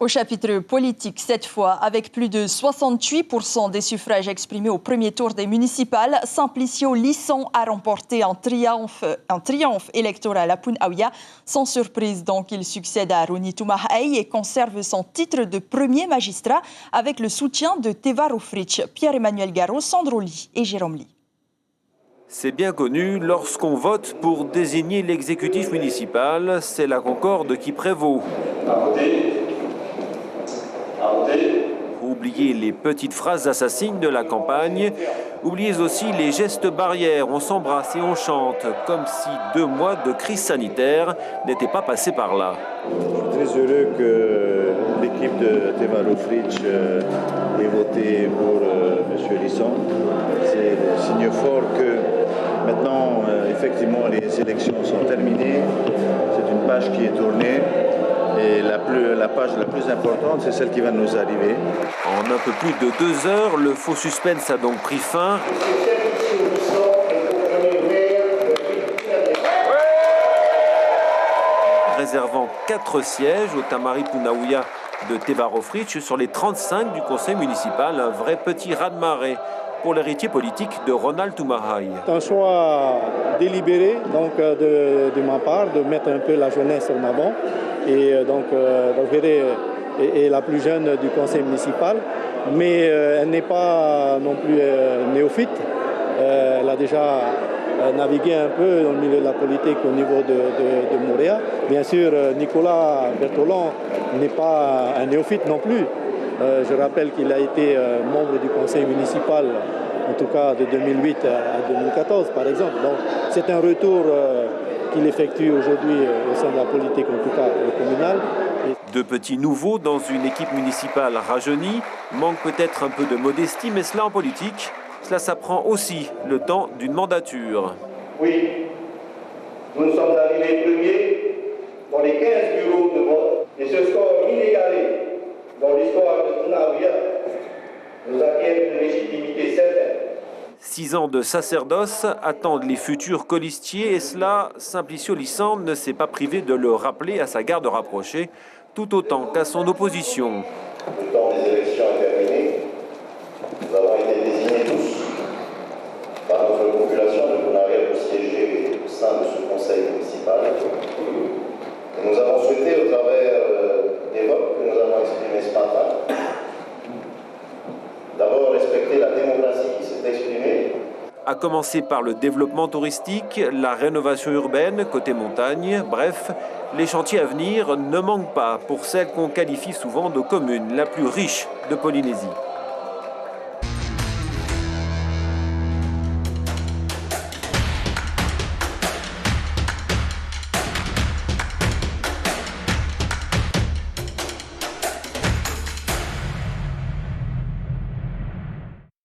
Au chapitre politique, cette fois, avec plus de 68% des suffrages exprimés au premier tour des municipales, Simplicio Lisson a remporté un triomphe électoral à Punaouia. Sans surprise, donc, il succède à Rouni Toumahaï et conserve son titre de premier magistrat avec le soutien de Teva Roufrich, Pierre-Emmanuel Garot, Sandro Ly et Jérôme Ly. C'est bien connu, lorsqu'on vote pour désigner l'exécutif municipal, c'est la concorde qui prévaut. Oubliez les petites phrases assassines de la campagne, oubliez aussi les gestes barrières, on s'embrasse et on chante, comme si 2 mois de crise sanitaire n'étaient pas passés par là. Je suis très heureux que l'équipe de Teva Roufrich ait voté pour M. Lisson. C'est le signe fort que maintenant, effectivement, les élections sont terminées. C'est une page qui est tournée. Et la page la plus importante, c'est celle qui va nous arriver. En un peu plus de 2 heures, le faux suspense a donc pris fin. Réservant 4 sièges au Tamari Punaouia de Teva Roufrich sur les 35 du conseil municipal, un vrai petit raz-de-marée pour l'héritier politique de Ronald Toumahaï. C'est un choix délibéré donc, de ma part de mettre un peu la jeunesse en avant. Et donc, Veré est la plus jeune du conseil municipal, mais elle n'est pas non plus néophyte. Elle a déjà navigué un peu dans le milieu de la politique au niveau de Montréal. Bien sûr, Nicolas Bertolon n'est pas un néophyte non plus. Je rappelle qu'il a été membre du conseil municipal, en tout cas de 2008 à 2014 par exemple. Donc c'est un retour qu'il effectue aujourd'hui au sein de la politique, en tout cas communale. De petits nouveaux dans une équipe municipale rajeunie, manque peut-être un peu de modestie, mais cela en politique, cela s'apprend aussi le temps d'une mandature. Oui, nous sommes arrivés premiers dans les 15 bureaux de vote et ce score inégalé dans l'histoire de Punaouia nous acquiert une légitimité certaine. 6 ans de sacerdoce attendent les futurs colistiers et cela, Simplicio Lisson ne s'est pas privé de le rappeler à sa garde rapprochée, tout autant qu'à son opposition. Le temps des élections est terminé. Nous avons été désignés tous par notre population de Punaouia pour siéger au sein de ce conseil municipal. Et nous avons souhaité, au travers des votes que nous avons exprimés ce matin, d'abord respecter la démocratie qui s'est exprimée. À commencer par le développement touristique, la rénovation urbaine côté montagne, bref, les chantiers à venir ne manquent pas pour celle qu'on qualifie souvent de commune la plus riche de Polynésie.